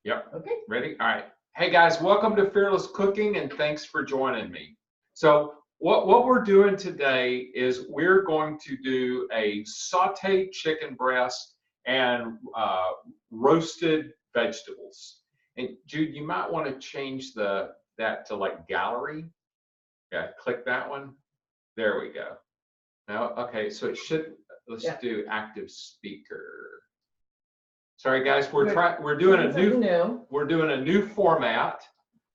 Yep. Okay. Ready? All right. Hey guys, welcome to Fearless Cooking and thanks for joining me. So what we're doing today is we're going to do a sauteed chicken breast and roasted vegetables. And Jude, you might want to change that to like gallery. Yeah, click that one. There we go. Now, okay, so it should, let's do active speaker. Sorry guys, we're doing a new format.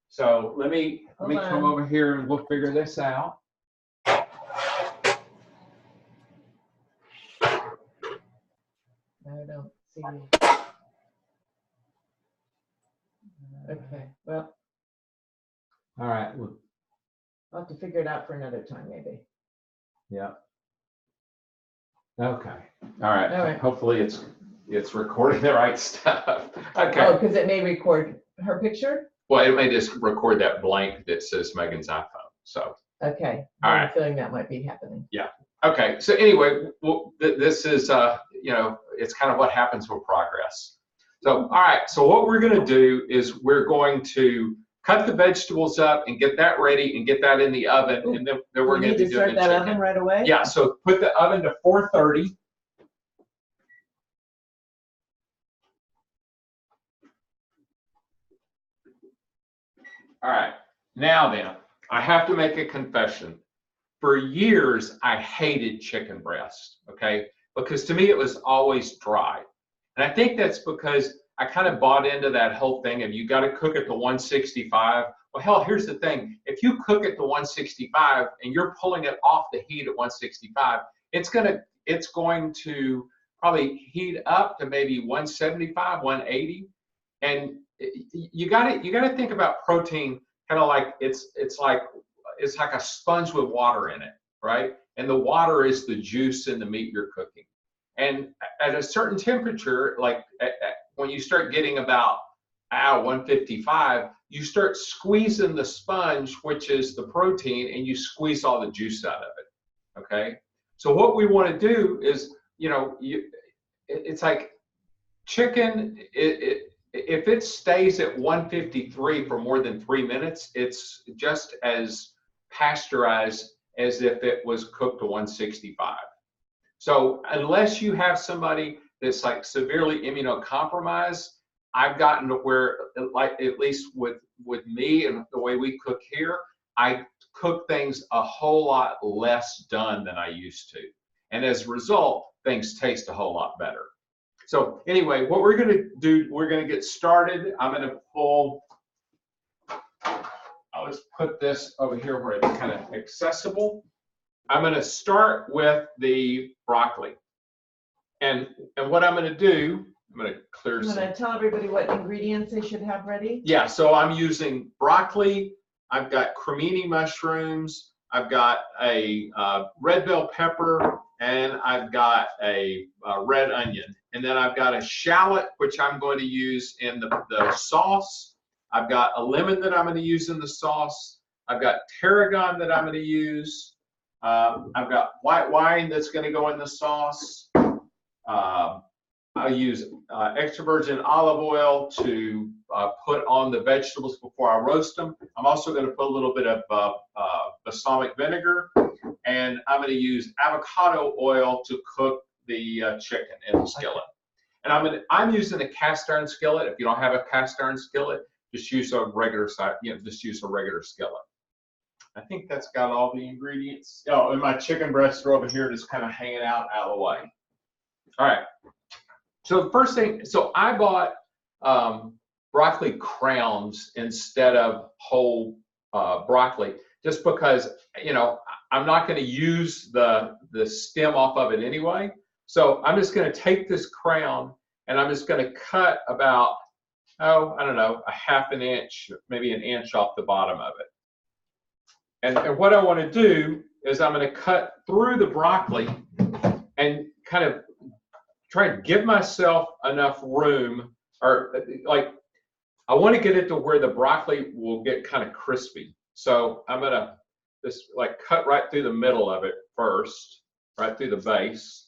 So let me come over here and we'll figure this out. I don't see. Okay, well. All right. I'll have to figure it out for another time, maybe. Yeah. Okay. All right. Hopefully it's recording the right stuff. Okay. Oh, because it may record her picture? Well, it may just record that blank that says Megan's iPhone. So. Okay. All right. I have a feeling that might be happening. Yeah. Okay. So anyway, this is it's kind of what happens with progress. So all right. So what we're going to do is we're going to cut the vegetables up and get that ready and get that in the oven, and then we're going to be doing the chicken. Start that oven right away? Yeah. So put the oven to 430. All right, now then, I have to make a confession. For years, I hated chicken breast, okay? Because to me, it was always dry. And I think that's because I kind of bought into that whole thing of you got to cook it to 165. Well, hell, here's the thing. If you cook it to 165 and you're pulling it off the heat at 165, it's going to probably heat up to maybe 175, 180. And you got to think about protein kind of like it's like a sponge with water in it, right? And the water is the juice in the meat you're cooking. And at a certain temperature, like when you start getting about 155, you start squeezing the sponge, which is the protein, and you squeeze all the juice out of it. Okay. So what we want to do is, it's like chicken. If it stays at 153 for more than 3 minutes, it's just as pasteurized as if it was cooked to 165. So unless you have somebody that's like severely immunocompromised, I've gotten to where, like at least with me and the way we cook here, I cook things a whole lot less done than I used to. And as a result, things taste a whole lot better. So anyway, what we're going to do, we're going to get started. I'm going to I'll just put this over here where it's kind of accessible. I'm going to start with the broccoli. And what I'm going to do, I'm going to clear some. I'm going to tell everybody what ingredients they should have ready. Yeah, so I'm using broccoli. I've got cremini mushrooms. I've got a red bell pepper, and I've got a red onion. And then I've got a shallot, which I'm going to use in the sauce. I've got a lemon that I'm going to use in the sauce. I've got tarragon that I'm going to use. I've got white wine that's going to go in the sauce. I'll use extra virgin olive oil to put on the vegetables before I roast them. I'm also going to put a little bit of balsamic vinegar, and I'm going to use avocado oil to cook the chicken in the skillet. And I'm using a cast iron skillet. If you don't have a cast iron skillet, just use a regular size, just use a regular skillet. I think that's got all the ingredients. Oh, and my chicken breasts are over here just kind of hanging out of the way. All right. So the first thing, so I bought broccoli crowns instead of whole broccoli, just because, I'm not going to use the stem off of it anyway. So I'm just going to take this crown and I'm just going to cut about, I don't know, a half an inch, maybe an inch off the bottom of it. And what I want to do is I'm going to cut through the broccoli and kind of try and give myself enough room, or like I want to get it to where the broccoli will get kind of crispy. So I'm going to just like cut right through the middle of it first, right through the base.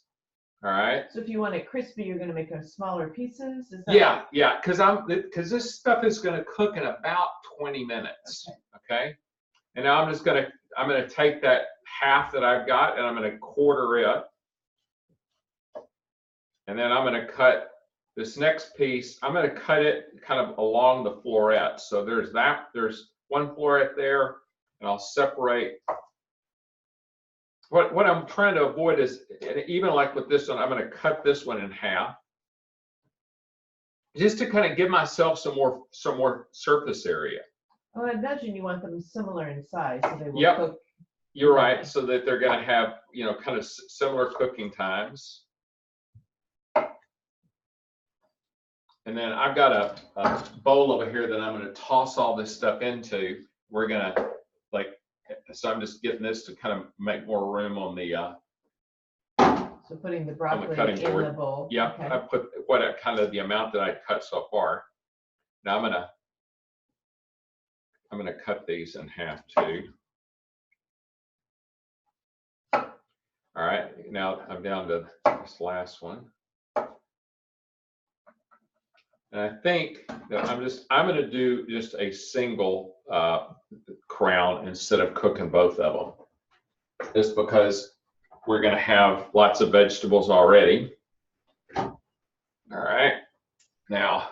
All right. So if you want it crispy, you're gonna make them smaller pieces? Is that Yeah, because this stuff is going to cook in about 20 minutes. Okay. And now I'm gonna take that half that I've got and I'm gonna quarter it. And then I'm gonna cut this next piece. I'm gonna cut it kind of along the floret. So there's one floret there, and I'll separate. What I'm trying to avoid is, even like with this one, I'm gonna cut this one in half. Just to kind of give myself some more surface area. Oh, I imagine you want them similar in size, so they will Yep. cook. You're right, so that they're going to have, kind of similar cooking times. And then I've got a bowl over here that I'm going to toss all this stuff into. We're going to, so I'm just getting this to kind of make more room on the So putting the broccoli cutting in board. the bowl. Yeah, Okay. I put kind of the amount that I cut so far. Now I'm gonna cut these in half too. All right, now I'm down to this last one. And I think that I'm gonna do just a single crown instead of cooking both of them. Just because we're gonna have lots of vegetables already. All right, now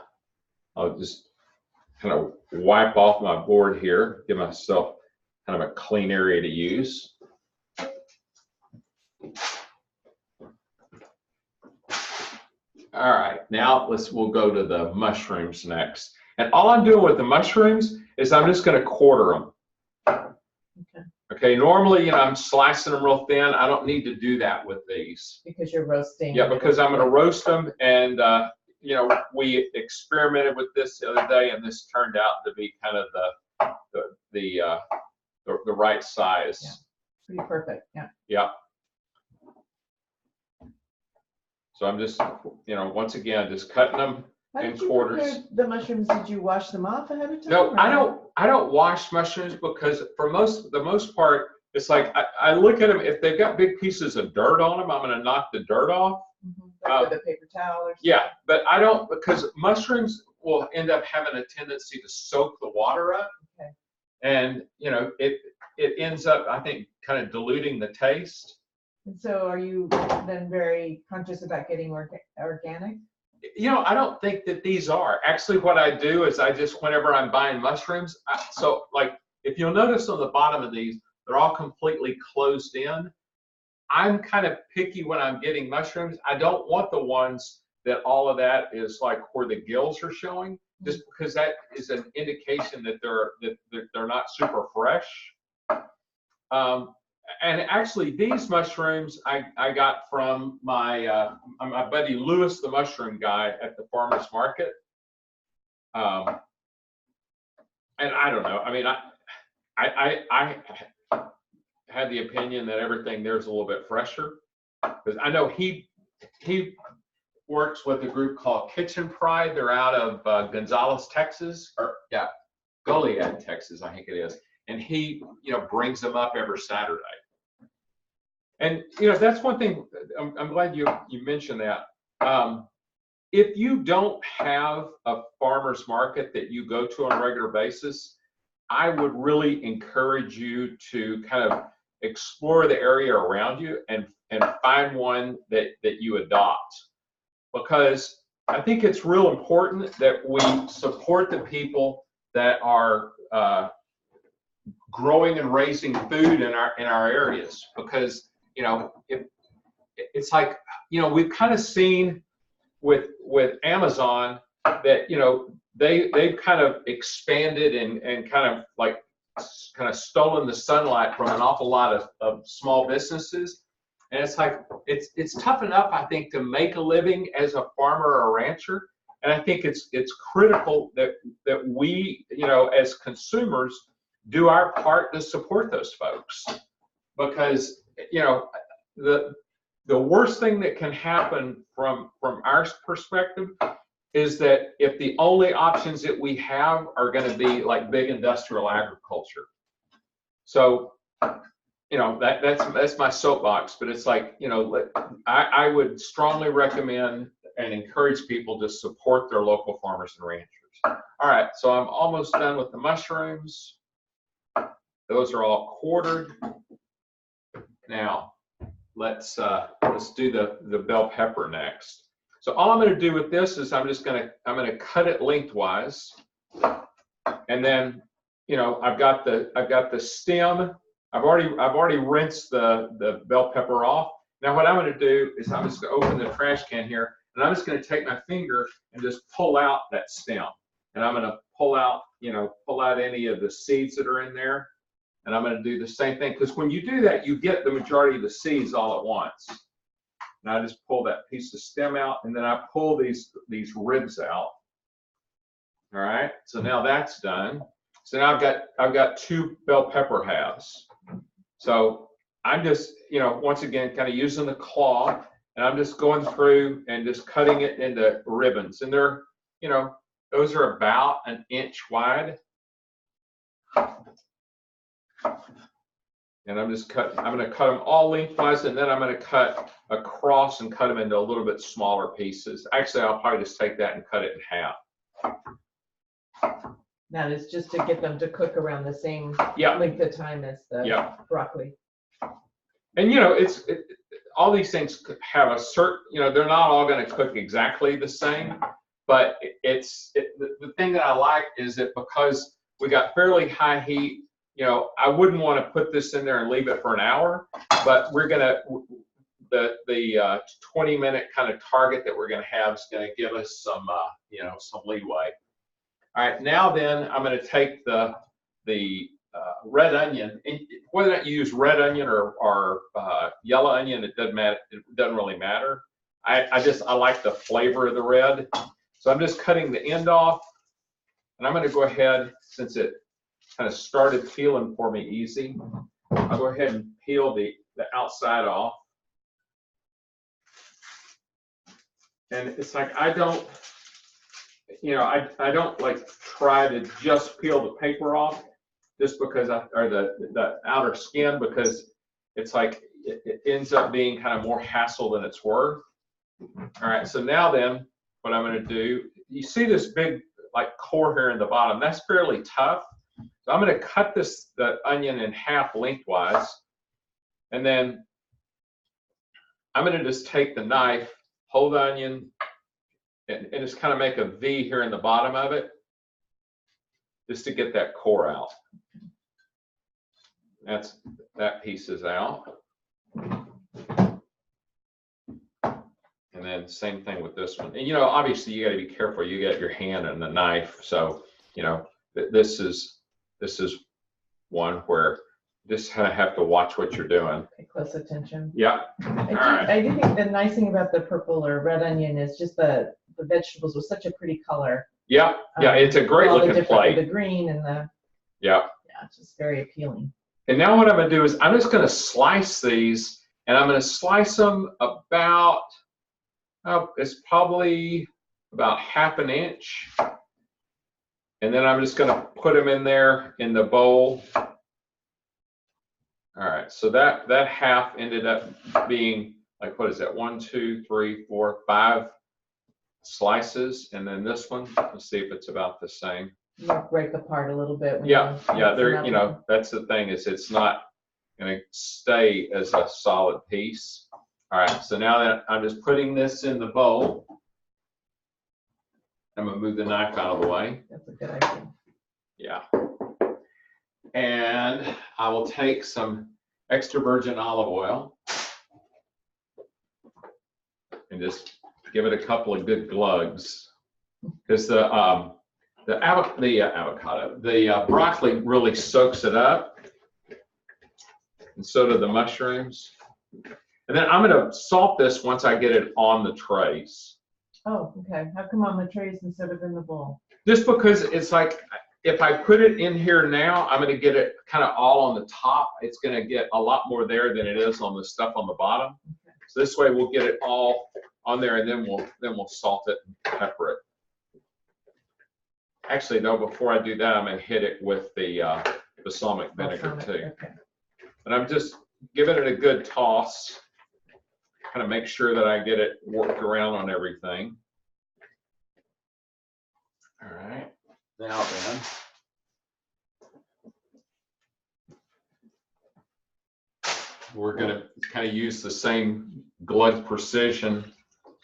I'll just kind of wipe off my board here, give myself kind of a clean area to use. All right, now we'll go to the mushrooms next. And all I'm doing with the mushrooms is I'm just going to quarter them. Okay, normally, I'm slicing them real thin. I don't need to do that with these. Because you're roasting. Yeah, because I'm going to roast them, and we experimented with this the other day, and this turned out to be kind of the right size. Yeah. Pretty perfect. Yeah. Yeah. So I'm just, once again, just cutting them in quarters. How did you prepare the mushrooms? Did you wash them off ahead of time? No, I don't wash mushrooms because for the most part, it's like I look at them. If they've got big pieces of dirt on them, I'm going to knock the dirt off. Like with a paper towel or something? Yeah, but I don't, because mushrooms will end up having a tendency to soak the water up. Okay. And, it ends up, I think, kind of diluting the taste. And so are you then very conscious about getting organic? I don't think that these are. Actually, what I do is whenever I'm buying mushrooms, if you'll notice on the bottom of these, they're all completely closed in. I'm kind of picky when I'm getting mushrooms. I don't want the ones that all of that is like where the gills are showing, just because that is an indication that they're not super fresh. And actually, these mushrooms I got from my buddy Lewis, the mushroom guy at the farmer's market. And I don't know. I mean, I had the opinion that everything there's a little bit fresher, because I know he works with a group called Kitchen Pride. They're out of Gonzales, Texas, Goliad, Texas, I think it is. And he, brings them up every Saturday. And that's one thing. I'm glad you mentioned that. If you don't have a farmer's market that you go to on a regular basis, I would really encourage you to kind of explore the area around you and find one that you adopt, because I think it's real important that we support the people that are growing and raising food in our areas, because it's like we've kind of seen with Amazon that they've kind of expanded and kind of stolen the sunlight from an awful lot of small businesses. And it's like it's tough enough, I think, to make a living as a farmer or a rancher. And I think it's critical that we, as consumers, do our part to support those folks, because the worst thing that can happen from our perspective is that if the only options that we have are going to be like big industrial agriculture. So you know, that's my soapbox, but it's like, you know, I would strongly recommend and encourage people to support their local farmers and ranchers. All right, so I'm almost done with the mushrooms. Those are all quartered. Now, let's do the bell pepper next. So all I'm going to do with this is I'm going to cut it lengthwise, and then, you know, I've got the stem. I've already rinsed the bell pepper off. Now what I'm going to do is I'm just going to open the trash can here, and I'm just going to take my finger and just pull out that stem, and I'm going to pull out any of the seeds that are in there, and I'm going to do the same thing, because when you do that, you get the majority of the seeds all at once. And I just pull that piece of stem out, and then I pull these ribs out. All right, so now that's done. So now I've got 2 bell pepper halves. So I'm just, you know, once again, kind of using the claw, and I'm just going through and just cutting it into ribbons. And they're, you know, those are about 1 inch wide. And I'm going to cut them all lengthwise, and then I'm going to cut across and cut them into a little bit smaller pieces. Actually, I'll probably just take that and cut it in half. That is just to get them to cook around the same length of time as the broccoli. And you know, all these things have a certain, you know, they're not all going to cook exactly the same, but the thing that I like is that because we got fairly high heat, you know, I wouldn't want to put this in there and leave it for an hour, but we're gonna the 20-minute kind of target that we're going to have is going to give us some you know, some leeway. All right, now then I'm going to take the red onion. Whether or not you use red onion or yellow onion, it doesn't matter. It doesn't really matter. I like the flavor of the red, so I'm just cutting the end off, and I'm going to go ahead, since it kind of started peeling for me easy, I'll go ahead and peel the outside off. And it's like I don't like try to just peel the paper off just because or the outer skin, because it's like it ends up being kind of more hassle than it's worth. All right, so now then what I'm going to do, you see this big like core here in the bottom, that's fairly tough. So I'm going to cut the onion in half lengthwise, and then I'm going to just take the knife, hold the onion, and just kind of make a V here in the bottom of it, just to get that core out. That piece is out. And then same thing with this one. And you know, obviously you got to be careful. You got your hand and the knife, so you know this is one where you just kind of have to watch what you're doing. Pay close attention. Yeah. I do think the nice thing about the purple or red onion is just the vegetables with such a pretty color. Yeah, yeah, it's a great looking plate. The green and the it's just very appealing. And now what I'm going to do is I'm just going to slice these, and I'm going to slice them about it's probably about ½ inch, and then I'm just going to put them in there in the bowl. All right, so that half ended up being like, what is that? 1, 2, 3, 4, 5 slices, and then this one, let's see if it's about the same. You break apart a little bit. Yeah, there, you know, that's the thing, is it's not going to stay as a solid piece. All right, so now that I'm just putting this in the bowl, I'm going to move the knife out of the way. That's a good idea. Yeah. And I will take some extra virgin olive oil and just give it a couple of good glugs, because the broccoli really soaks it up, and so do the mushrooms. And then I'm going to salt this once I get it on the trays. Oh, okay. How come on the trays instead of in the bowl? Just because it's like, if I put it in here now, I'm going to get it kind of all on the top. It's going to get a lot more there than it is on the stuff on the bottom. Okay. So this way we'll get it all on there, and then we'll salt it and pepper it. Actually, though, before I do that, I'm going to hit it with the balsamic vinegar too. Okay. And I'm just giving it a good toss, kind of make sure that I get it worked around on everything. All right, now then. We're going to kind of use the same glove precision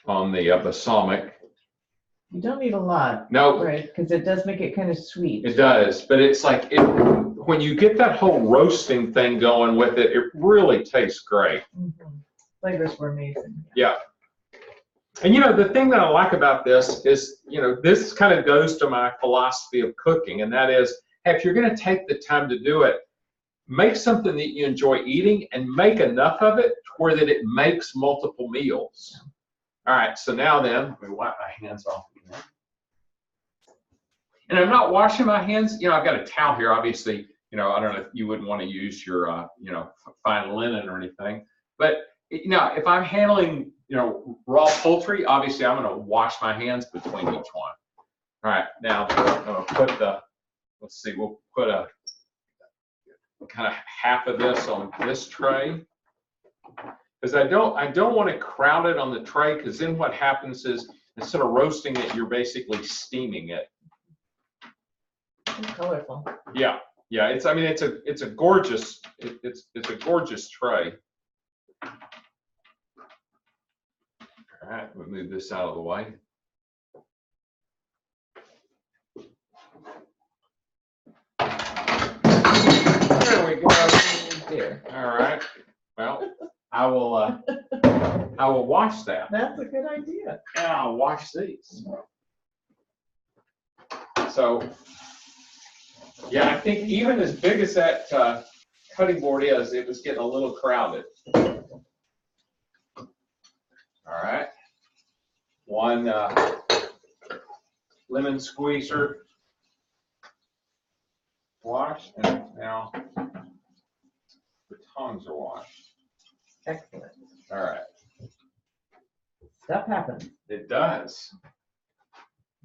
on the balsamic. You don't need a lot. No. Right, because it does make it kind of sweet. It does, but it's like when you get that whole roasting thing going with it, it really tastes great. Mm-hmm. Flavors were amazing. Yeah. And you know, the thing that I like about this is, you know, this kind of goes to my philosophy of cooking, and that is, hey, if you're going to take the time to do it, make something that you enjoy eating and make enough of it where that it makes multiple meals. All right, so now then, let me wipe my hands off again. And I'm not washing my hands. You know, I've got a towel here. Obviously, you know, I don't know if you wouldn't want to use your, you know, fine linen or anything. But, you know, if I'm handling, you know, raw poultry, obviously I'm going to wash my hands between each one. All right, now I'm going to put the, let's see, we'll put a kind of half of this on this tray. Because I don't want to crowd it on the tray, because then what happens is instead of roasting it, you're basically steaming it. It's colorful. Yeah, yeah. It's a gorgeous it's a gorgeous tray. All right, we'll move this out of the way. There we go. There. All right. Well, I will wash that. That's a good idea. And I'll wash these. So, yeah, I think even as big as that cutting board is, it was getting a little crowded. All right. One lemon squeezer washed, and now the tongs are washed. Excellent. All right. Stuff happens. It does.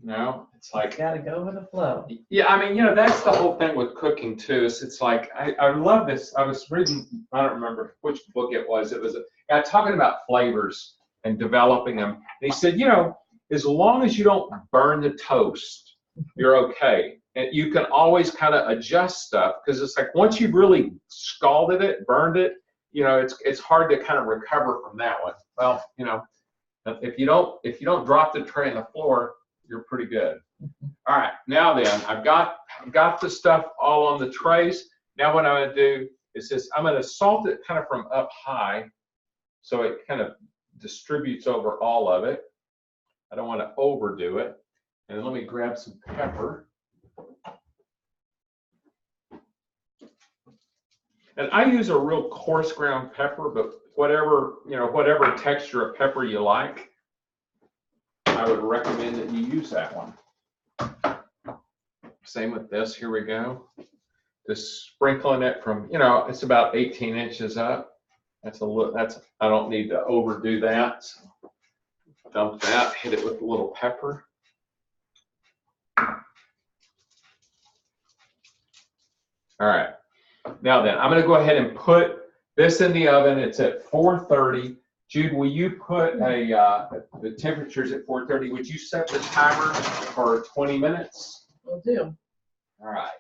No, it's like, Gotta go with the flow. yeah, I mean, you know, that's the whole thing with cooking too. Is it's like I love this. I was reading, I don't remember which book it was. It was a guy talking about flavors and developing them. And he said, you know, as long as you don't burn the toast, you're okay. And you can always kind of adjust stuff, because it's like once you've really scalded it, burned it, you know, it's hard to kind of recover from that one. Well, you know, if you don't drop the tray on the floor, you're pretty good. All right, now then, I've got the stuff all on the trays. Now what I'm going to do is this, I'm going to salt it kind of from up high, so it kind of distributes over all of it. I don't want to overdo it. And then let me grab some pepper. And I use a real coarse ground pepper, but whatever texture of pepper you like, I would recommend that you use that one. Same with this. Here we go. Just sprinkling it from, you know, it's about 18 inches up. That's a little. I don't need to overdo that. So dump that. Hit it with a little pepper. All right. Now then, I'm going to go ahead and put this in the oven. It's at 430. Jude, will you put the temperature's at 430? Would you set the timer for 20 minutes? Will do. All right.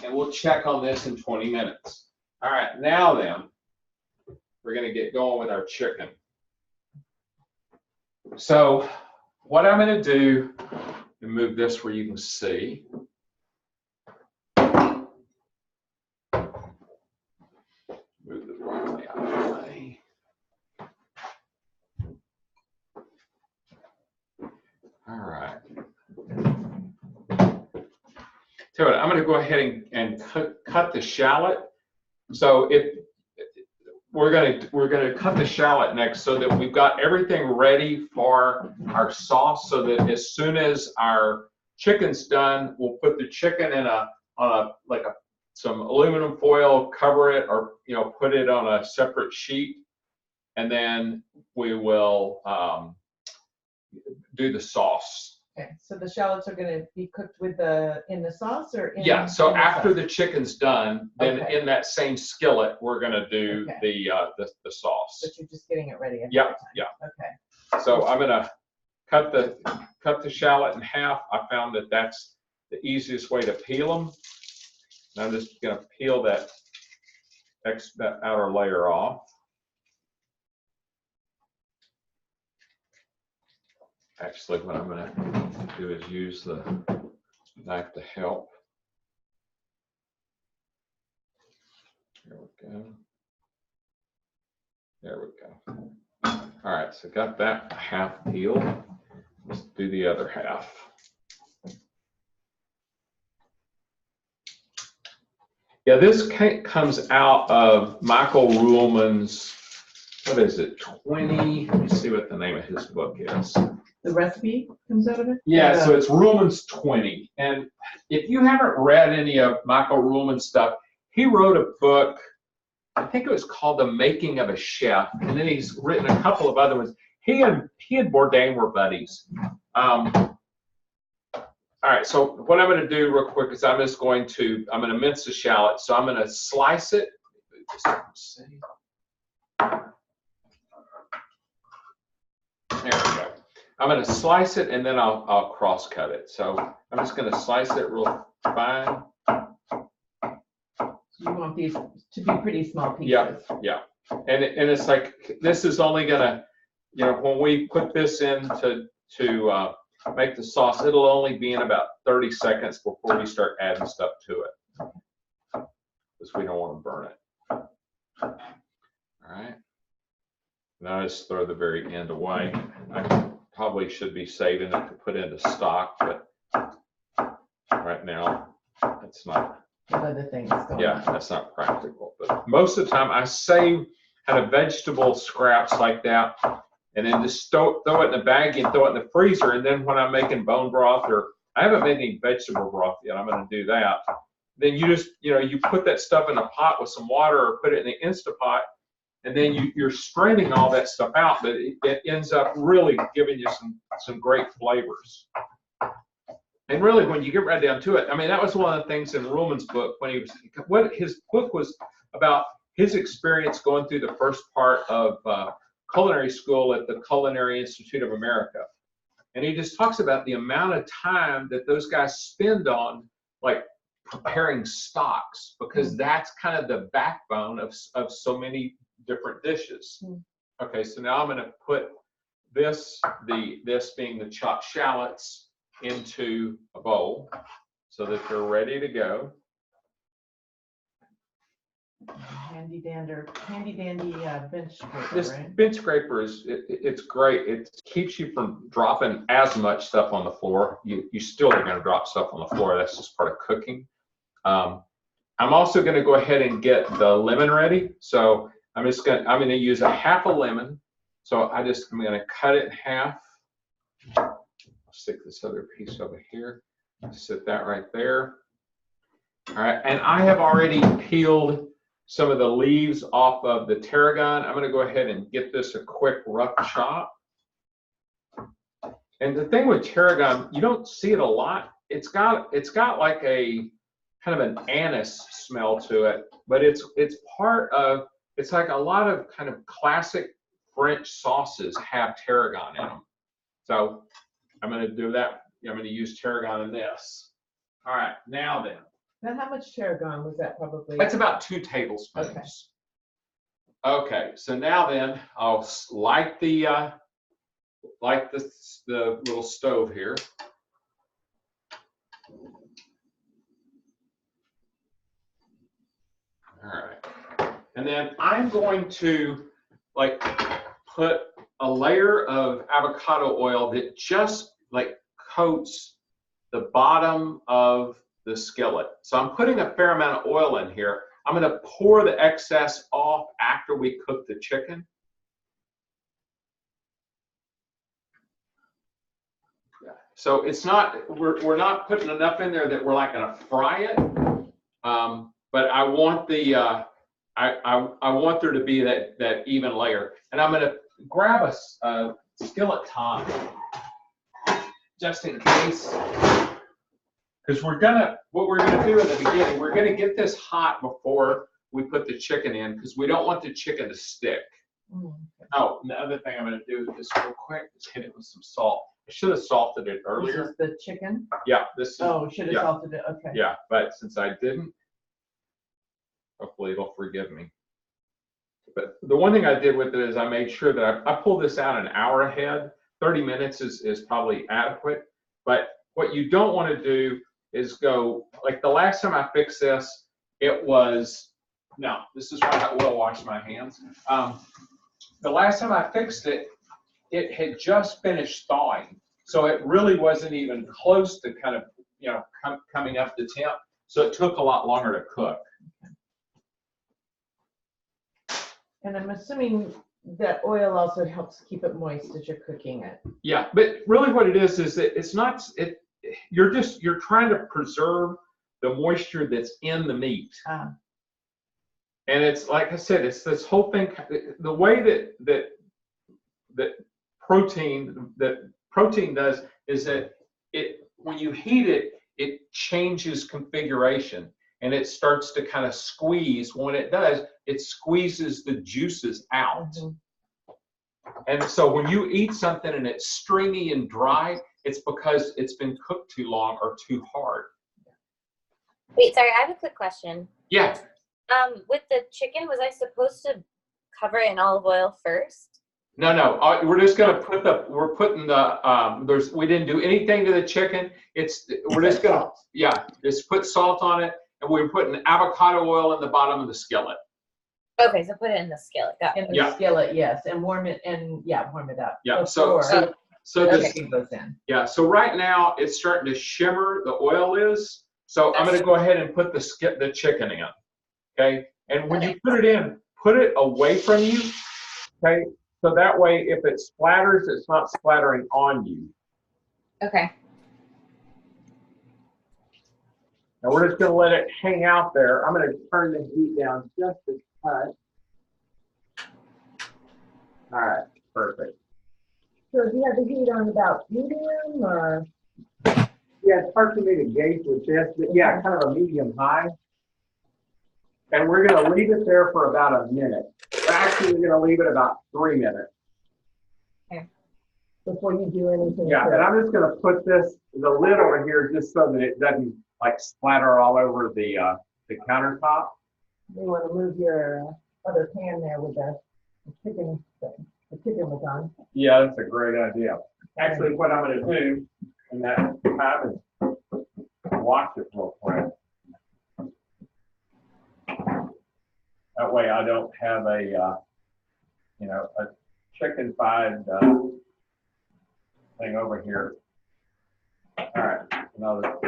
And we'll check on this in 20 minutes. All right. Now then, we're going to get going with our chicken. So what I'm going to do, and move this where you can see. Move the broccoli out of the way. All right. So I'm going to go ahead and cut the shallot. So we're going to cut the shallot next, so that we've got everything ready for our sauce. So that as soon as our chicken's done, we'll put the chicken in some aluminum foil, cover it, or put it on a separate sheet, and then we will do the sauce. Okay, so the shallots are going to be cooked with in the sauce or in? Yeah. So in the after sauce? the chicken's done, then Okay. in that same skillet, we're going to do the sauce. But you're just getting it ready. Ahead Yeah. of time. Yeah. Okay. So I'm going to cut the shallot in half. I found that that's the easiest way to peel them. And I'm just going to peel that outer layer off. Actually, what I'm going to do is use the knife to help. There we go. There we go. All right, so got that half peeled. Let's do the other half. Yeah, this comes out of Michael Ruhlman's, what is it, 20, let me see what the name of his book is. The recipe comes out of it? Yeah, so it's Ruhlman's 20. And if you haven't read any of Michael Ruhlman's stuff, he wrote a book, I think it was called The Making of a Chef, and then he's written a couple of other ones. He and Bourdain were buddies. All right, so what I'm going to do real quick is I'm going to mince the shallot. So I'm going to slice it. There we go. I'm going to slice it and then I'll cross cut it. So I'm just going to slice it real fine. You want these to be pretty small pieces. Yeah, yeah. And it's like, this is only going to, you know, when we put this in to make the sauce, it'll only be in about 30 seconds before we start adding stuff to it, because we don't want to burn it. All right. Now I just throw the very end away. I probably should be saving it to put into stock, but right now it's not. Other things going Yeah, on. that's not practical. But most of the time I save kind of vegetable scraps like that, and then just throw it in the bag and throw it in the freezer. And then when I'm making bone broth, or I haven't made any vegetable broth yet, I'm going to do that. Then you just, you know, you put that stuff in a pot with some water or put it in the Instapot, and then you're straining all that stuff out, but it ends up really giving you some great flavors. And really, when you get right down to it, I mean, that was one of the things in Ruhlman's book, what his book was about, his experience going through the first part of culinary school at the Culinary Institute of America. And he just talks about the amount of time that those guys spend on, like, preparing stocks, because that's kind of the backbone of so many different dishes. Okay, so now I'm going to put this being the chopped shallots into a bowl so that they're ready to go. Handy dandy bench scraper, This right? bench scraper it's great. It keeps you from dropping as much stuff on the floor. You still are going to drop stuff on the floor. That's just part of cooking. I'm also going to go ahead and get the lemon ready. So I'm going to use a half a lemon. So I'm going to cut it in half. I'll stick this other piece over here. Sit that right there. All right, and I have already peeled some of the leaves off of the tarragon. I'm going to go ahead and get this a quick rough chop. And the thing with tarragon, you don't see it a lot. It's got like a kind of an anise smell to it, but it's like a lot of kind of classic French sauces have tarragon in them. So I'm going to do that. I'm going to use tarragon in this. All right, now then. Now, how much tarragon was that probably? That's about 2 tablespoons. Okay, so now then I'll light the little stove here. All right, and then I'm going to like put a layer of avocado oil that just like coats the bottom of the skillet. So I'm putting a fair amount of oil in here. I'm going to pour the excess off after we cook the chicken. Yeah. So it's not, we're not putting enough in there that we're like going to fry it. But I want the I want there to be that even layer. And I'm going to grab a skillet top. just in case. Because what we're gonna do in the beginning, we're gonna get this hot before we put the chicken in, because we don't want the chicken to stick. Oh, and the other thing I'm gonna do just real quick is hit it with some salt. I should have salted it earlier. This is the chicken? Yeah, this is. Oh, should have yeah, salted it, okay. Yeah, but since I didn't, hopefully it'll forgive me. But the one thing I did with it is I made sure that I pulled this out an hour ahead. 30 minutes is probably adequate. But what you don't want to do is go, like the last time I fixed this, it was, no, this is why I will wash my hands. The last time I fixed it, it had just finished thawing. So it really wasn't even close to kind of, coming up the temp. So it took a lot longer to cook. And I'm assuming that oil also helps keep it moist as you're cooking it. Yeah, but really what it is that it's not, you're trying to preserve the moisture that's in the meat. And it's, like I said, it's this whole thing, the way that protein does is that when you heat it, it changes configuration and it starts to kind of squeeze. When it does, it squeezes the juices out. And so when you eat something and it's stringy and dry, it's because it's been cooked too long or too hard. Wait, sorry, I have a quick question. Yeah. With the chicken, was I supposed to cover it in olive oil first? No. We're just gonna we didn't do anything to the chicken. We're just gonna, just put salt on it, and we're putting avocado oil in the bottom of the skillet. Okay, so put it in the skillet. Got it. In the skillet, yes, and warm it up. Yeah. So Okay. chicken goes in. Yeah. So right now it's starting to shimmer. The oil is. So I'm gonna go ahead and put the chicken in. Okay. And when you put it in, put it away from you. Okay. So that way, if it splatters, it's not splattering on you. Okay. Now we're just going to let it hang out there. I'm going to turn the heat down just a touch. All right, perfect. So do you have the heat on about medium or? Yeah, it's hard for me to gauge with this, but yeah, kind of a medium high. And we're going to leave it there for about a minute. Actually, we're going to leave it about 3 minutes. Okay. Before you do anything. Yeah, and I'm just going to put the lid over here just so that it doesn't like splatter all over the countertop. You want to move your other pan there with the chicken thing. The chicken was on. Yeah, that's a great idea. Actually, what I'm going to do in that time is wash it real quick. That way I don't have a chicken-fied thing over here. All right, now let's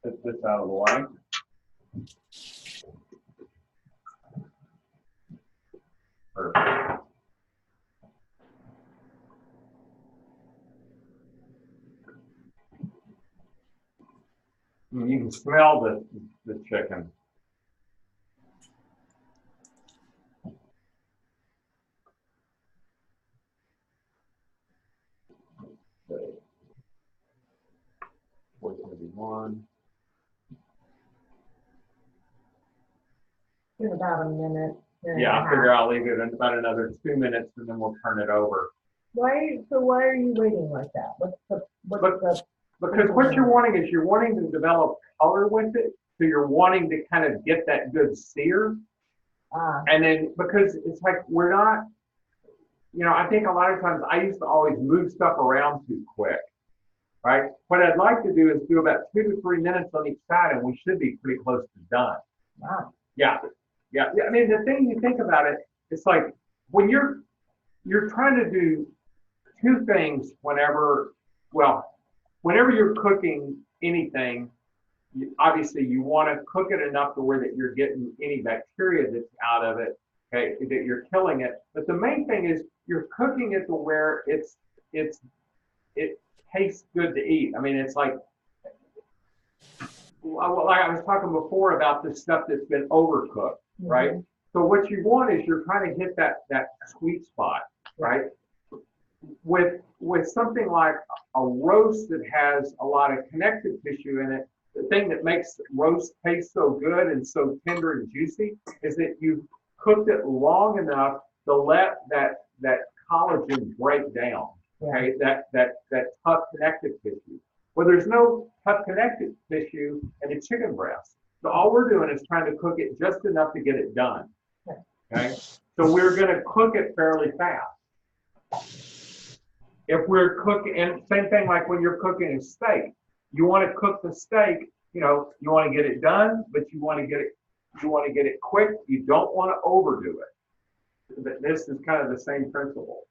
put this out of the way. Perfect. You can smell the chicken. In about a minute. Yeah, I figure I'll leave it in about another 2 minutes and then we'll turn it over. Why are you waiting like that? Because what you're wanting is you're wanting to develop color with it. So you're wanting to kind of get that good sear. And then because it's like we're not, I think a lot of times I used to always move stuff around too quick. Right? What I'd like to do is do about 2 to 3 minutes on each side and we should be pretty close to done. Wow. Yeah. I mean, the thing you think about it, it's like when you're trying to do two things whenever you're cooking anything, obviously you want to cook it enough to where that you're getting any bacteria that's out of it, okay, that you're killing it. But the main thing is you're cooking it to where it tastes good to eat. I mean, it's like I was talking before about the stuff that's been overcooked, right? So what you want is you're trying to hit that sweet spot, right? with something like a roast that has a lot of connective tissue in it, the thing that makes roast taste so good and so tender and juicy is that you've cooked it long enough to let that collagen break down. Okay, that tough connective tissue. Well, there's no tough connective tissue in a chicken breast. So all we're doing is trying to cook it just enough to get it done. Okay, so we're going to cook it fairly fast. If we're cooking, and same thing like when you're cooking a steak, you want to cook the steak. You know, you want to get it done, but you want to get it quick. You don't want to overdo it. But this is kind of the same principle.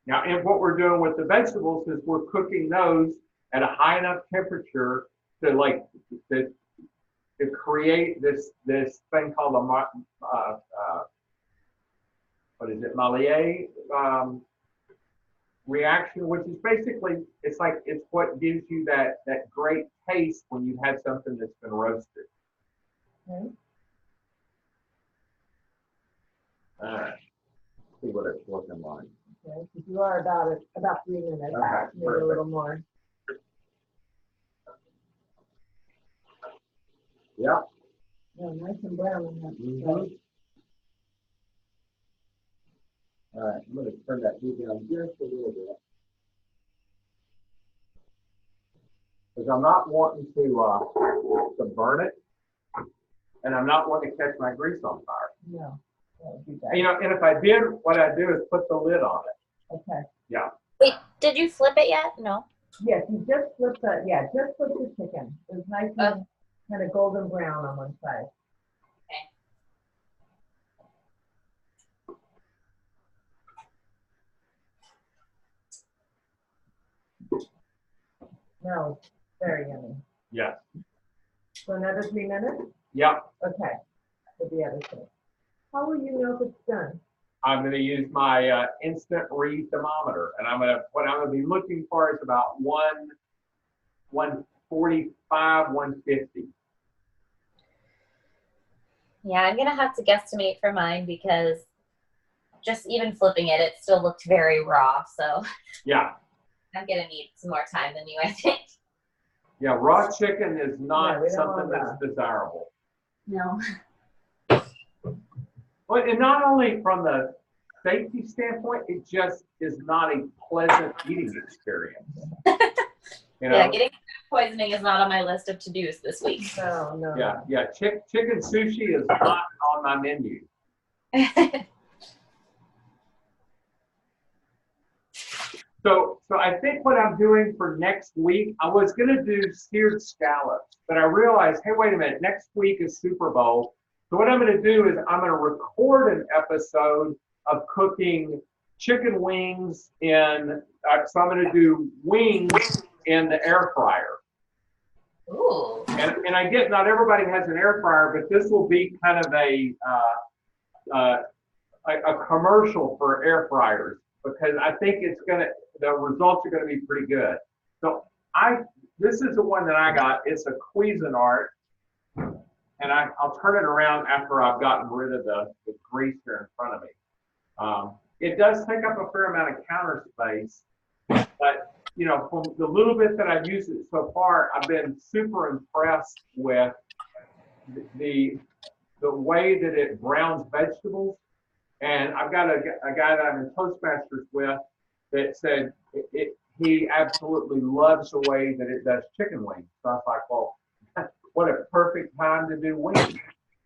Now, and what we're doing with the vegetables is we're cooking those at a high enough temperature to to create this thing called a Maillard reaction, which is basically it's what gives you that great taste when you have something that's been roasted. Okay. All right. See what it's looking like. Okay, because you are about 3 minutes. Okay, maybe a little more. Yeah. Yeah, nice and brown in that. Mm-hmm. All right, I'm going to turn that heat down just a little bit. Because I'm not wanting to burn it, and I'm not wanting to catch my grease on fire. No, that would be bad. You know, and if I did, what I'd do is put the lid on it. Okay. Yeah. Wait, did you flip it yet? No. Yes, you just flipped the chicken. It was nice and kind of golden brown on one side. No, very yummy. Yeah. So another 3 minutes? Yeah. Okay, for the other thing. How will you know if it's done? I'm going to use my instant read thermometer, and what I'm going to be looking for is about 145, 150. Yeah, I'm gonna have to guesstimate for mine because just even flipping it, it still looked very raw. So Yeah. I'm gonna need some more time than you, I think. Yeah, raw chicken is not we don't something want that's desirable. No. But and not only from the safety standpoint, it just is not a pleasant eating experience. You know? Yeah, getting poisoning is not on my list of to-dos this week. No, no. Yeah. Chicken sushi is not on my menu. So I think what I'm doing for next week, I was going to do seared scallops, but I realized, hey, wait a minute, next week is Super Bowl. So what I'm going to do is I'm going to record an episode of cooking chicken wings so I'm going to do wings in the air fryer. Ooh. And I get not everybody has an air fryer, but this will be kind of a commercial for air fryers because I think the results are going to be pretty good. So this is the one that I got. It's a Cuisinart, and I'll turn it around after I've gotten rid of the grease here in front of me. It does take up a fair amount of counter space, but you know, from the little bit that I've used it so far, I've been super impressed with the way that it browns vegetables. And I've got a guy that I'm in Toastmasters with that said he absolutely loves the way that it does chicken wings. So I was like, well, what a perfect time to do wings,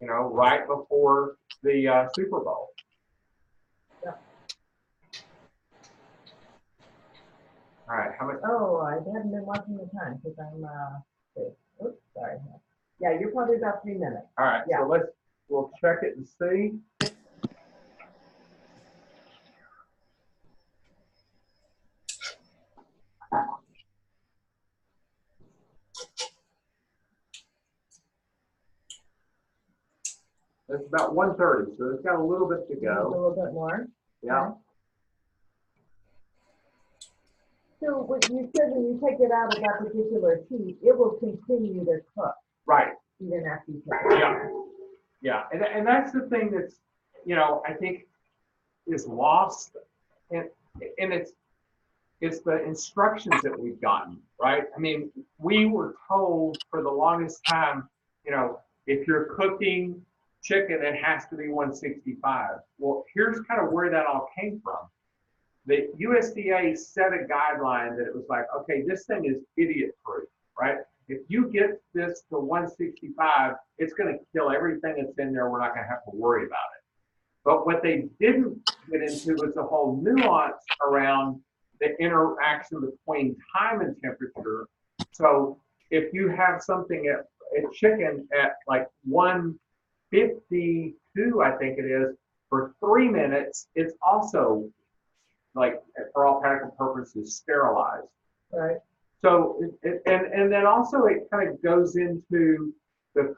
you know, right before the Super Bowl. Yeah. All right, how much? Oh, I haven't been watching the time because I'm, oops, sorry. Yeah, you're probably about 3 minutes. All right, Yeah. so we'll check it and see. It's about 1:30, so it's got a little bit to A go. little bit more. Yeah. Okay. So what you said when you take it out of that particular heat, it will continue to cook Right. even after you take it out. Yeah. Yeah. And that's the thing that's, you know, I think is lost, and it's the instructions that we've gotten, right? I mean, we were told for the longest time, you know, if you're cooking chicken, it has to be 165. Well, here's kind of where that all came from. The USDA set a guideline that it was like, okay, this thing is idiot proof, right? If you get this to 165, it's going to kill everything that's in there. We're not going to have to worry about it. But what they didn't get into was the whole nuance around the interaction between time and temperature. So if you have something at chicken at like 152, I think it is, for 3 minutes, it's also like, for all practical purposes, sterilized. Right. So, and then also it kind of goes into the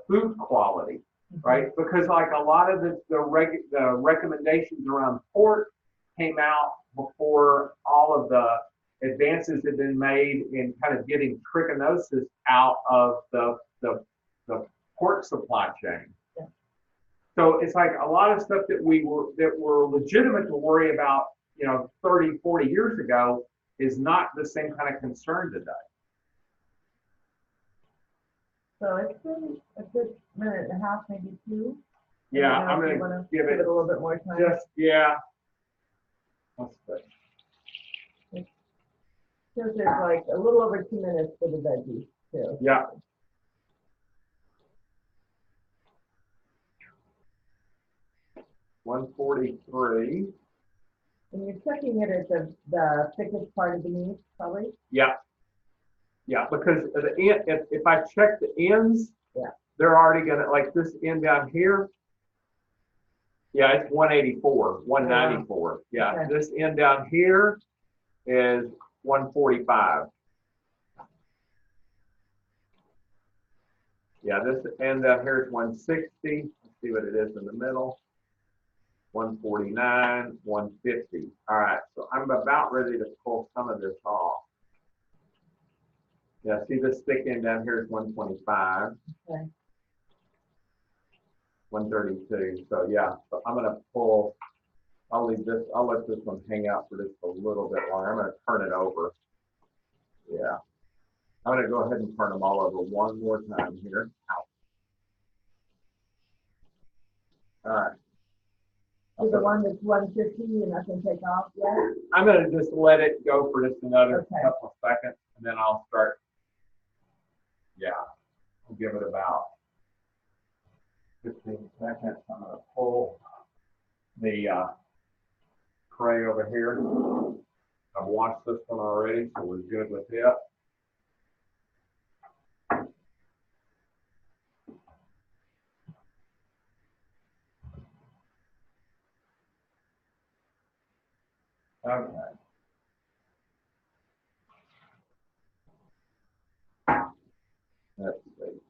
food quality, right? Because like a lot of the recommendations around pork came out before all of the advances had been made in kind of getting trichinosis out of the pork supply chain. Yeah. So it's like a lot of stuff that were legitimate to worry about, you know, 30, 40 years ago is not the same kind of concern today. So it's been a good minute and a half, maybe 2. Yeah, I'm going to give it a little bit more time. just, yeah. Let's see. Because there's like a little over 2 minutes for the veggies too. Yeah. $143. And you're checking it at the thickest part of the meat, probably? Yeah. Yeah, because at the end, if I check the ends, yeah, they're already gonna, like this end down here. Yeah, it's 184, 194. Yeah, okay. This end down here is 145. Yeah, this end down here is 160. Let's see what it is in the middle. 149, 150. All right, so I'm about ready to pull some of this off. Yeah, see this thick end down here is 125. Okay. 132. So yeah, so I'm gonna pull, I'll leave this, I'll let this one hang out for just a little bit longer. I'm gonna turn it over. Yeah. I'm gonna go ahead and turn them all over one more time here. Ow. All right. So the one that's 150 and I can take off yet? I'm gonna just let it go for just another okay. couple of seconds, and then I'll start. Yeah, I'll give it about 15 seconds. I'm gonna pull the tray over here. I've washed this one already, so we're good with it. Okay. Let's see.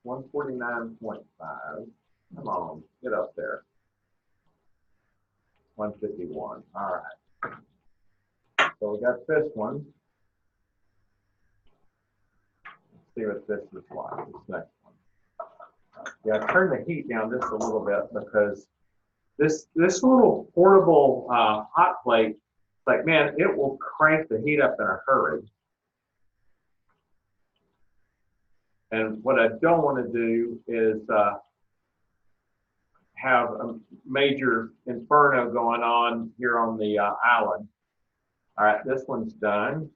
$149.5. Come on, get up there. 151. All right. So we got this one. Let's see what this is like. This next one. Yeah, turn the heat down just a little bit because this little portable hot plate, like man, it will crank the heat up in a hurry. And what I don't want to do is have a major inferno going on here on the island. All right, this one's done.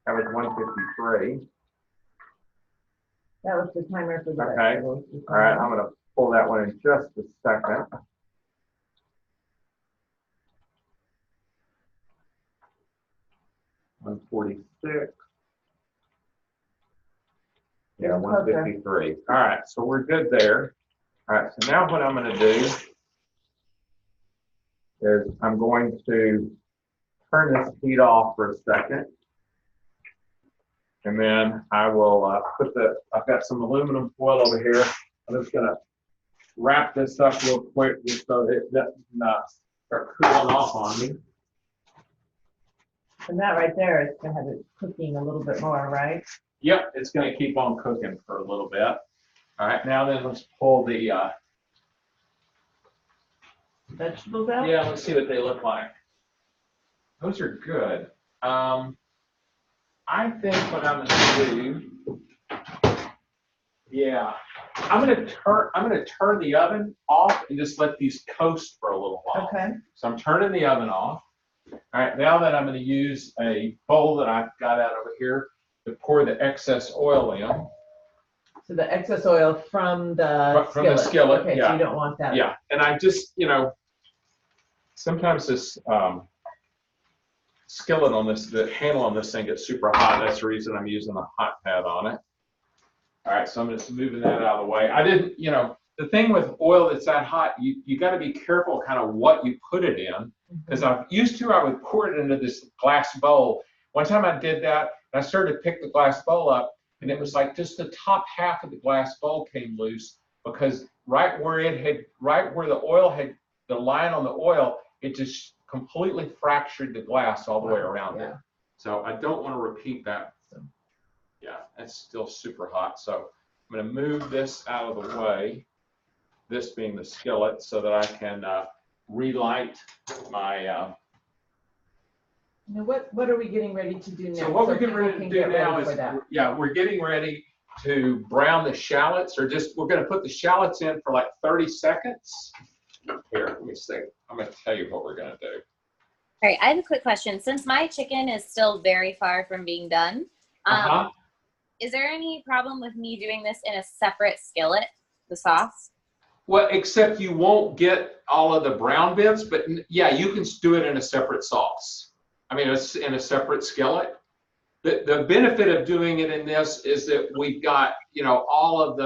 That was 153. That was the timer for the okay. vegetables. All right, I'm going to pull that one in just a second. $146. Yeah, 153. All right, so we're good there. All right, so now what I'm going to do is I'm going to turn this heat off for a second. And then I will I've got some aluminum foil over here. I'm just going to wrap this up real quick just so it doesn't start cooling off on me. And that right there is gonna have it cooking a little bit more, right? Yep, it's going to keep on cooking for a little bit. All right, now then let's pull the, Vegetables out? yeah, let's see what they look like. Those are good. I think what I'm going to do, yeah, I'm going to turn the oven off and just let these coast for a little while. Okay. So I'm turning the oven off. All right, now then I'm going to use a bowl that I've got out over here to pour the excess oil in. So the excess oil from the From the skillet, Okay, so yeah. you don't want that. Yeah, and I just, sometimes this skillet on this, the handle on this thing gets super hot. That's the reason I'm using a hot pad on it. All right, so I'm just moving that out of the way. I didn't, the thing with oil that's that hot, you got to be careful kind of what you put it in. Because I would pour it into this glass bowl. One time I did that, and I started to pick the glass bowl up, and it was like just the top half of the glass bowl came loose because right where the oil had, the line on the oil, it just completely fractured the glass all the way around it. So I don't want to repeat that. Yeah, it's still super hot. So I'm going to move this out of the way, this being the skillet, so that I can relight my. Now what are we getting ready to do now? So what we're getting ready to people do can get now ready is, for that. yeah, we're getting ready to brown the shallots, or just, we're going to put the shallots in for like 30 seconds. Here, let me see. I'm going to tell you what we're going to do. All right, I have a quick question. Since my chicken is still very far from being done, is there any problem with me doing this in a separate skillet, the sauce? Well, except you won't get all of the brown bits, but yeah, you can do it in a separate sauce. I mean, it's in a separate skillet. The benefit of doing it in this is that we've got, all of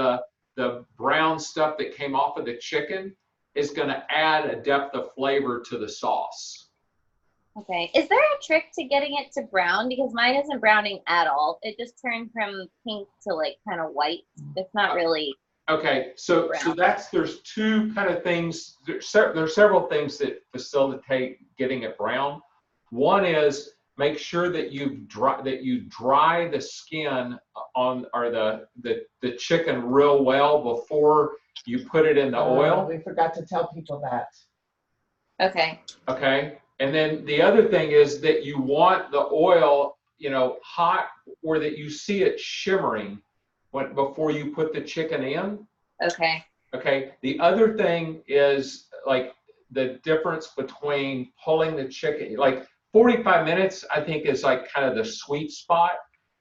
the brown stuff that came off of the chicken is going to add a depth of flavor to the sauce. Okay. Is there a trick to getting it to brown? Because mine isn't browning at all. It just turned from pink to like kind of white. It's not really. Okay, so there's two kind of things. There's several things that facilitate getting it brown. One is make sure that you dry the skin on, or the chicken real well before you put it in the oil. We forgot to tell people that. Okay. Okay, and then the other thing is that you want the oil, hot, or that you see it shimmering before you put the chicken in. Okay. Okay. The other thing is like the difference between pulling the chicken, like 45 minutes, I think is like kind of the sweet spot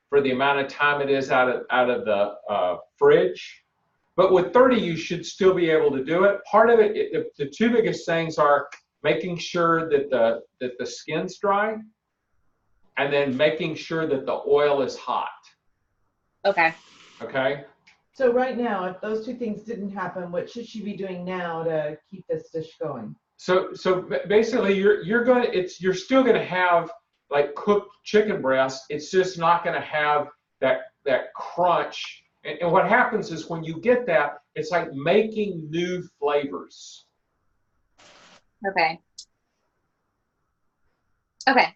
for the amount of time it is out of the fridge. But with 30, you should still be able to do it. Part of it, the two biggest things are making sure that the skin's dry, and then making sure that the oil is hot. Okay. Okay. So right now, if those two things didn't happen, what should she be doing now to keep this dish going? So basically, you're still gonna have like cooked chicken breast. It's just not gonna have that crunch. And what happens is when you get that, it's like making new flavors. Okay. Okay.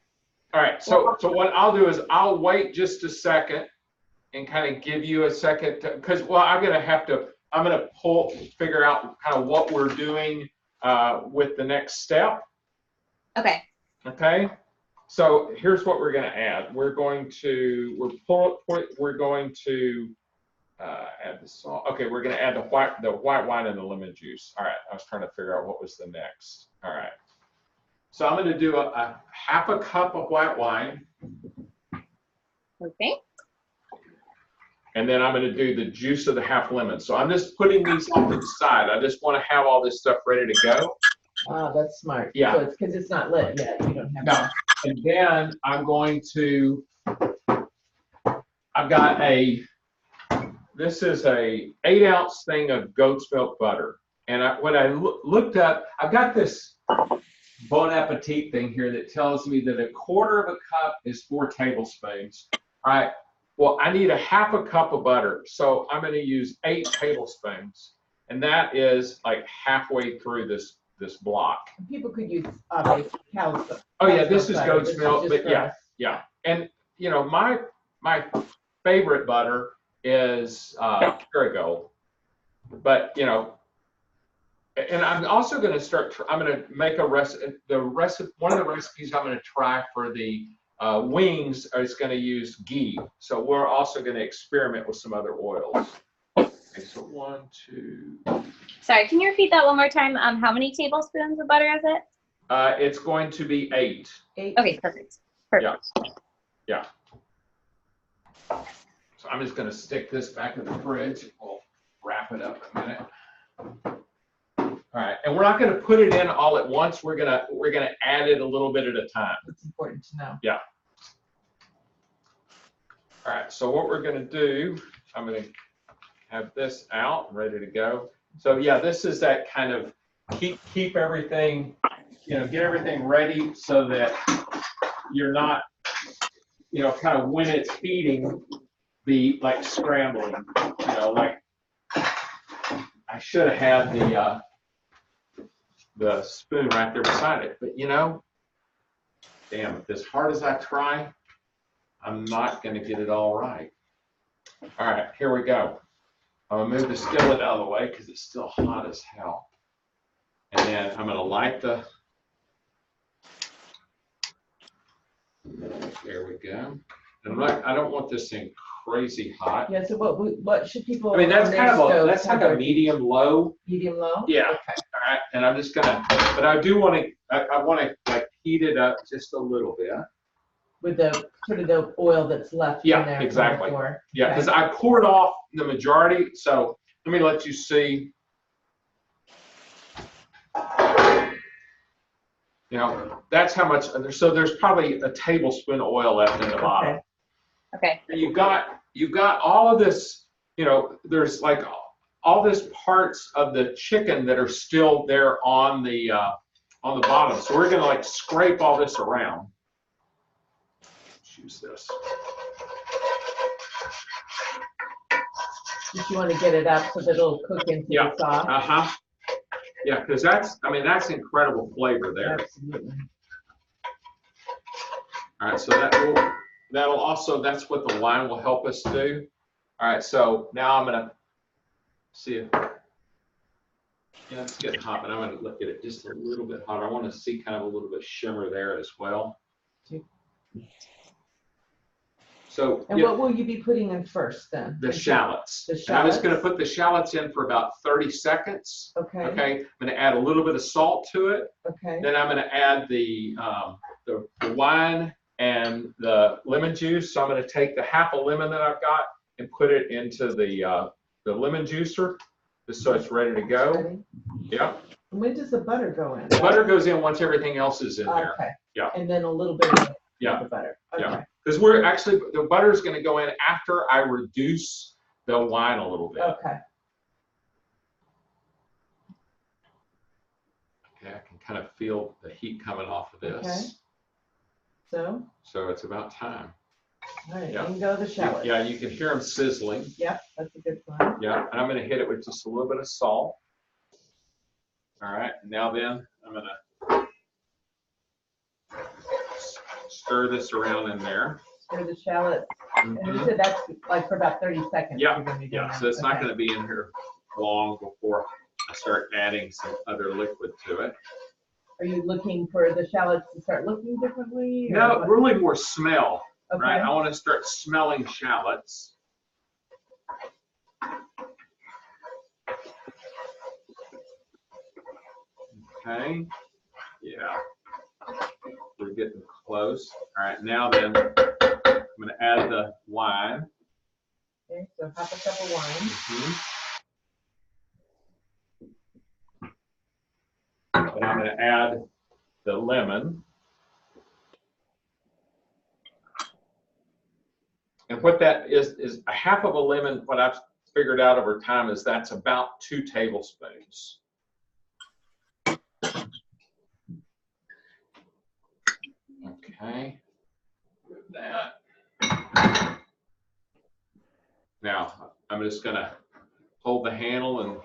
All right. So what I'll do is I'll wait just a second and kind of give you a second because I'm gonna figure out kind of what we're doing with the next step. Okay. Okay. So here's what we're going to add. We're going to add the salt. Okay, we're going to add the white wine and the lemon juice. All right. I was trying to figure out what was the next. All right. So I'm going to do a half a cup of white wine. Okay. And then I'm going to do the juice of the half lemon. So I'm just putting these off to the side. I just want to have all this stuff ready to go. Oh, that's smart. Yeah. So it's because it's not lit yet. You don't have No. And then I'm going to, this is a 8-ounce thing of goat's milk butter. And when I looked up, I've got this Bon Appetit thing here that tells me that a quarter of a cup is 4 tablespoons. All right. Well, I need a half a cup of butter. So I'm going to use 8 tablespoons. And that is like halfway through this block. People could use cow's. Oh yeah, this is goat's milk, but yeah. Yeah, and you know, my favorite butter is Tarragon, but you know, and I'm also going to start. I'm going to make a recipe. One of the recipes I'm going to try for the wings is going to use ghee. So we're also going to experiment with some other oils. Okay, so 1, 2. Sorry, can you repeat that one more time? How many tablespoons of butter is it? It's going to be 8. 8. Okay, perfect. Perfect. Yeah. So I'm just going to stick this back in the fridge. We'll wrap it up in a minute. All right, and we're not going to put it in all at once. We're gonna add it a little bit at a time. It's important to know. Yeah. All right. So what we're going to do, I'm going to have this out, ready to go. So yeah, this is that kind of keep everything, you know, get everything ready so that you're not, you know, kind of when it's heating, be like scrambling. You know, like I should have had the spoon right there beside it, but you know, damn, as hard as I try, I'm not going to get it all right. All right, here we go. I'm going to move the skillet out of the way because it's still hot as hell. And then I'm going to light the, there we go. And I don't want this thing crazy hot. Yeah, so what should people? I mean, that's on their kind of stoves that's have like a their medium low. medium low? Yeah. Okay. All right, and I'm just gonna, but I do want to, I want to like heat it up just a little bit. With the sort of the oil that's left Yeah, in there. exactly. For, Yeah, because I poured off the majority, so let me let you see. You know, that's how much, so there's probably a tablespoon of oil left in the bottom. Okay. And you've got all of this, you know, there's like all this parts of the chicken that are still there on the bottom. So we're gonna like scrape all this around. Let's use this. Just you want to get it up so that it'll cook into the sauce. Yeah, because that's incredible flavor there. Absolutely. All right, so that'll also, that's what the wine will help us do. All right, so now I'm gonna see if, yeah, it's getting hot, but I'm gonna look at it just a little bit hotter. I want to see kind of a little bit shimmer there as well. So, and what will you be putting in first then? The shallots. The shallots. And I'm just going to put the shallots in for about 30 seconds. Okay. Okay. I'm going to add a little bit of salt to it. Okay. Then I'm going to add the wine and the lemon juice. So I'm going to take the half a lemon that I've got and put it into the lemon juicer, just so it's ready to go. Ready? Yeah. And when does the butter go in? The butter goes in once everything else is in there. Okay. Yeah. And then a little bit of the butter. Okay. Yeah. Because we're actually, the butter is going to go in after I reduce the wine a little bit. Okay. Okay, I can kind of feel the heat coming off of this. Okay. So it's about time. all right, Yeah. in go the shallots. Yeah, you can hear them sizzling. Yep, that's a good one. Yeah, and I'm going to hit it with just a little bit of salt. All right, now then I'm going to stir this around in there. Stir the shallots. And you said that's like for about 30 seconds. Yeah, you're gonna be doing yeah. that. So it's not Okay. going to be in here long before I start adding some other liquid to it. Are you looking for the shallots to start looking differently? or No, what? really more smell, Okay. right? I want to start smelling shallots. Okay, yeah, we're getting close. All right, now then, I'm going to add the wine. Okay, so half a cup of wine. And I'm going to add the lemon. And what that is a half of a lemon. What I've figured out over time is that's about 2 tablespoons. Okay, move that. Now I'm just going to hold the handle and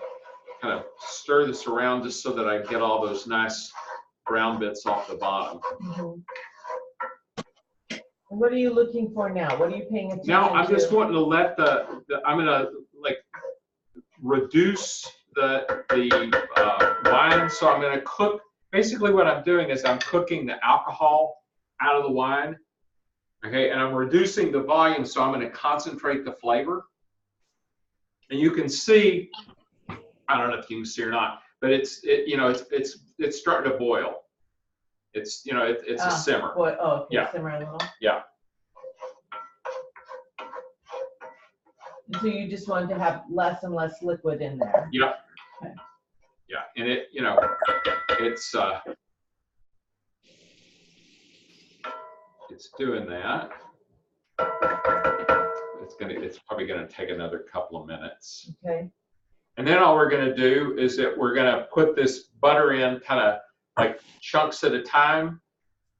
kind of stir this around just so that I get all those nice brown bits off the bottom. Mm-hmm. What are you looking for now? What are you paying attention to? Now I'm just wanting to let I'm gonna like reduce the wine. So I'm gonna cook. Basically, what I'm doing is I'm cooking the alcohol out of the wine. Okay, and I'm reducing the volume, so I'm going to concentrate the flavor. And you can see, I don't know if you can see or not, but it's starting to boil. It's it's a simmer. Boy, oh, okay, Yeah. simmer a little. Yeah. And so you just want to have less and less liquid in there. Yeah. Okay. Yeah, and it's doing that. It's probably gonna take another couple of minutes. Okay. And then all we're gonna do is that we're gonna put this butter in kind of like chunks at a time.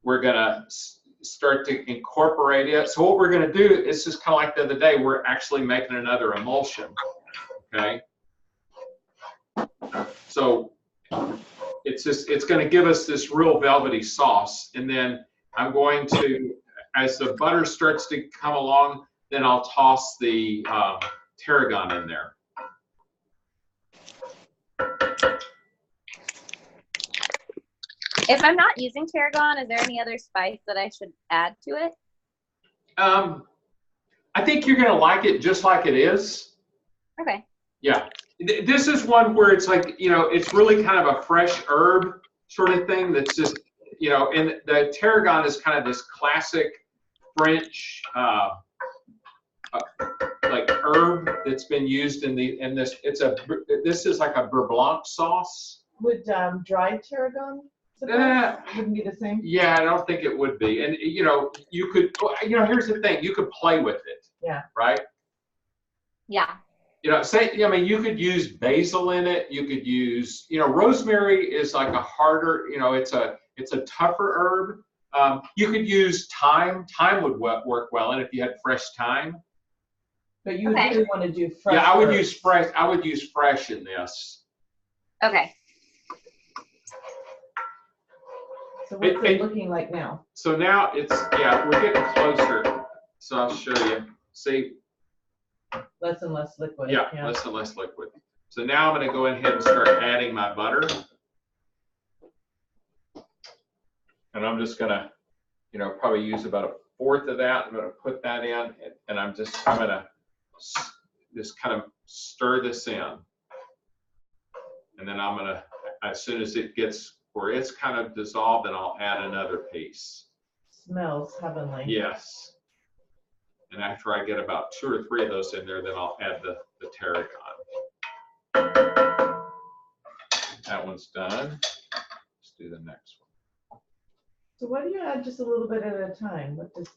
We're gonna start to incorporate it. So what we're gonna do is just kind of like the other day, we're actually making another emulsion, okay? So it's gonna give us this real velvety sauce. And then I'm going to, as the butter starts to come along, then I'll toss the tarragon in there. If I'm not using tarragon, is there any other spice that I should add to it? I think you're gonna like it just like it is. Okay. Yeah. This is one where it's like, it's really kind of a fresh herb sort of thing that's just, and the tarragon is kind of this classic French like herb that's been used in this. This is like a beurre blanc sauce. Would dried tarragon suffice? Wouldn't be the same? Yeah, I don't think it would be. And you could, here's the thing, you could play with it. Yeah. Right? Yeah. You could use basil in it. You could use, rosemary is like a harder, it's a tougher herb. You could use thyme. Thyme would work well, and if you had fresh thyme. But you really want to do fresh. Yeah, I would herbs. use fresh. I would use fresh in this. Okay. So what's it looking like now? So now we're getting closer. So I'll show you. See. Less and less liquid. Yeah, less and less liquid. So now I'm going to go ahead and start adding my butter. And I'm just going to, probably use about a fourth of that. I'm going to put that in, and I'm going to just kind of stir this in. And then I'm going to, as soon as it gets where it's kind of dissolved, then I'll add another piece. Smells heavenly. Yes. And after I get about 2 or 3 of those in there, then I'll add the tarragon. That one's done. Let's do the next one. So why do you add just a little bit at a time? What does...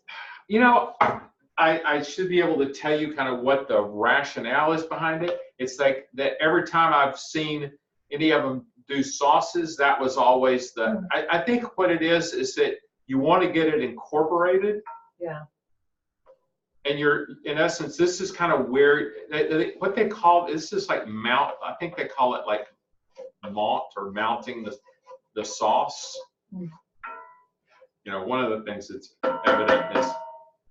I should be able to tell you kind of what the rationale is behind it. It's like that every time I've seen any of them do sauces, that was always the, I think what it is that you want to get it incorporated. Yeah. And in essence, this is kind of where, what they call, this is like I think they call it like malt or mounting the sauce. One of the things that's evident is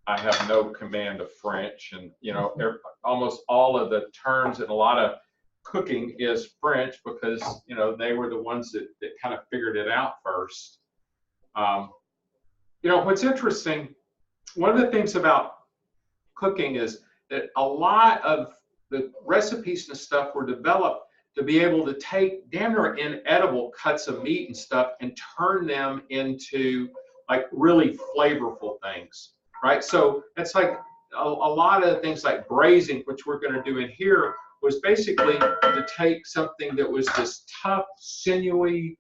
I have no command of French, and almost all of the terms in a lot of cooking is French because they were the ones that kind of figured it out first. What's interesting, one of the things about cooking is that a lot of the recipes and stuff were developed to be able to take damn near inedible cuts of meat and stuff and turn them into like really flavorful things, right? So it's like a lot of things like braising, which we're going to do in here, was basically to take something that was this tough, sinewy,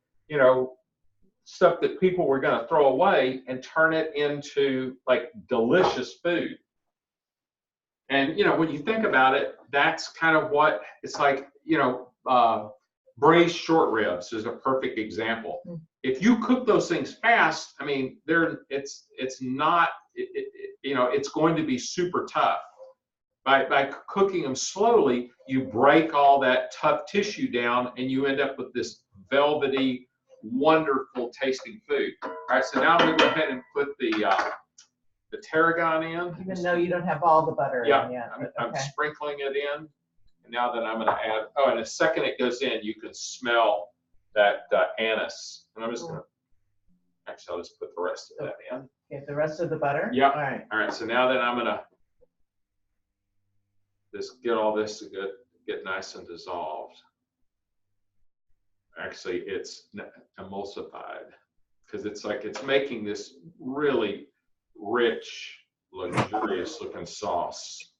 stuff that people were going to throw away and turn it into like delicious food. And, when you think about it, that's kind of what it's like, braised short ribs is a perfect example. If you cook those things fast, I mean, it's going to be super tough. By cooking them slowly, you break all that tough tissue down and you end up with this velvety, wonderful tasting food. All right, so now I'm going to go ahead and put the the tarragon in. Even though you don't have all the butter Yeah, in yet. I'm Okay. sprinkling it in. And now that I'm going to add, oh, and the second it goes in, you can smell that anise. And I'm just going to, actually, I'll just put the rest of that in. Okay, the rest of the butter? Yeah. All right. All right, so now that I'm going to just get all this to get nice and dissolved. Actually, it's emulsified because it's like it's making this really rich, luxurious looking sauce.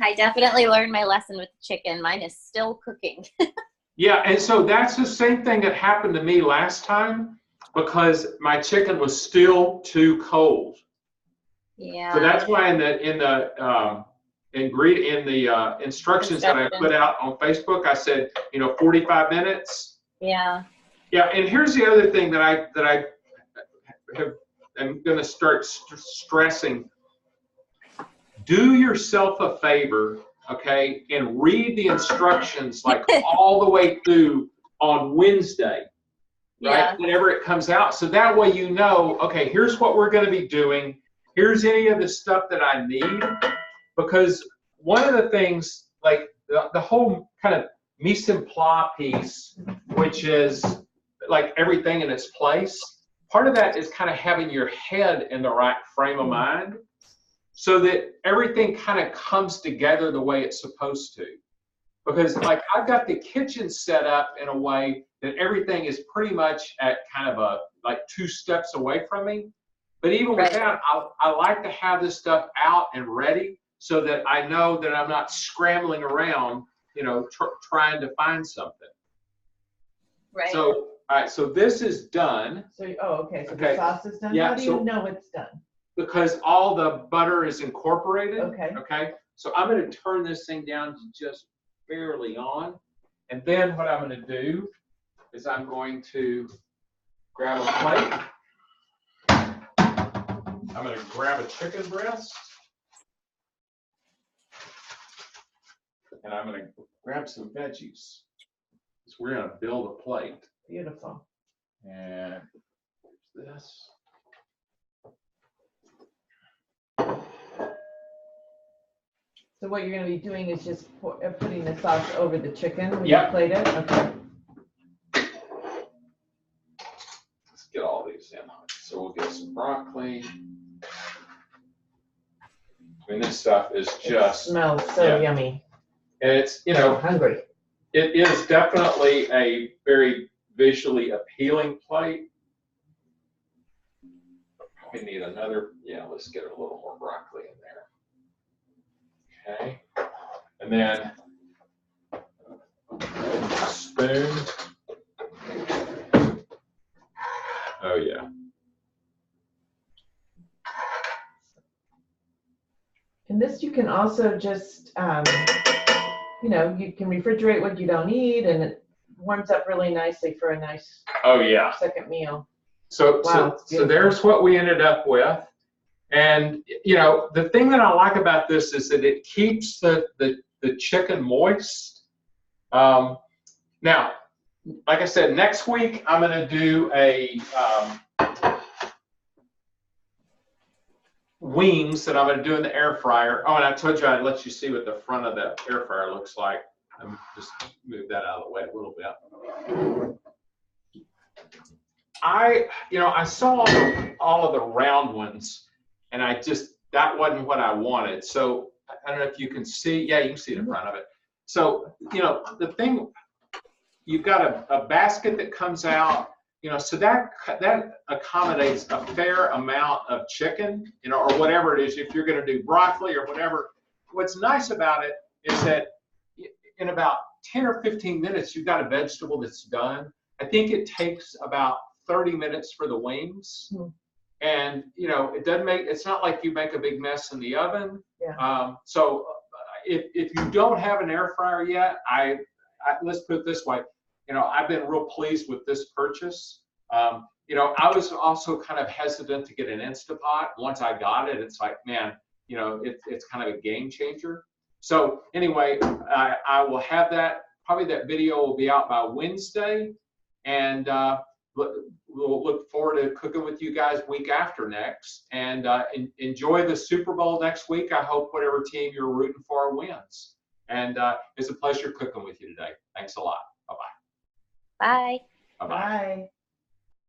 I definitely learned my lesson with the chicken. Mine is still cooking. Yeah, and so that's the same thing that happened to me last time because my chicken was still too cold. Yeah. So that's why in the instructions that I put out on Facebook, I said, 45 minutes. Yeah. Yeah, and here's the other thing that I am going to start stressing. Do yourself a favor, okay, and read the instructions like all the way through on Wednesday, right? Yeah. Whenever it comes out. So that way you know, okay, here's what we're going to be doing. Here's any of the stuff that I need. Because one of the things, like the whole kind of mise en place piece, which is like everything in its place, part of that is kind of having your head in the right frame of mind so that everything kind of comes together the way it's supposed to. Because like I've got the kitchen set up in a way that everything is pretty much at kind of like 2 steps away from me. But even with that, I like to have this stuff out and ready so that I know that I'm not scrambling around, trying to find something. Right. So, all right, so this is done. So, okay, so the sauce is done? Yeah, How do you know it's done? Because all the butter is incorporated. Okay. Okay. So I'm going to turn this thing down to just barely on. And then what I'm going to do is I'm going to grab a plate. I'm going to grab a chicken breast. And I'm going to grab some veggies. So we're going to build a plate. Beautiful. And here's this. So what you're going to be doing is just putting the sauce over the chicken when Yep. you plate it? Okay. Let's get all these in. So we'll get some broccoli. I mean, this stuff is just. It smells so yummy. And it's, I'm hungry. it is definitely a very visually appealing plate. We need another, let's get a little more broccoli in there. Okay. And then a spoon. Oh, yeah. And this you can also just, you can refrigerate what you don't need, and it warms up really nicely for a nice second meal. So, Wow, so there's what we ended up with. And, the thing that I like about this is that it keeps the chicken moist. Now, like I said, next week I'm going to do a wings that I'm going to do in the air fryer. Oh, and I told you I'd let you see what the front of the air fryer looks like. I'm just move that out of the way a little bit. I saw all of the round ones, and that wasn't what I wanted. So I don't know if you can see. Yeah, you can see the front of it. So, the thing, you've got a basket that comes out, so that accommodates a fair amount of chicken, or whatever it is, if you're going to do broccoli or whatever. What's nice about it is that in about 10 or 15 minutes, you've got a vegetable that's done. I think it takes about 30 minutes for the wings. And, it's not like you make a big mess in the oven. Yeah. So if you don't have an air fryer yet, let's put it this way, I've been real pleased with this purchase. I was also kind of hesitant to get an Instapot. Once I got it, it's like, man, it's kind of a game changer. So anyway, I will have that. Probably that video will be out by Wednesday. And we'll look forward to cooking with you guys week after next. And enjoy the Super Bowl next week. I hope whatever team you're rooting for wins. And it's a pleasure cooking with you today. Thanks a lot. Bye-bye. Bye. Bye-bye. Bye.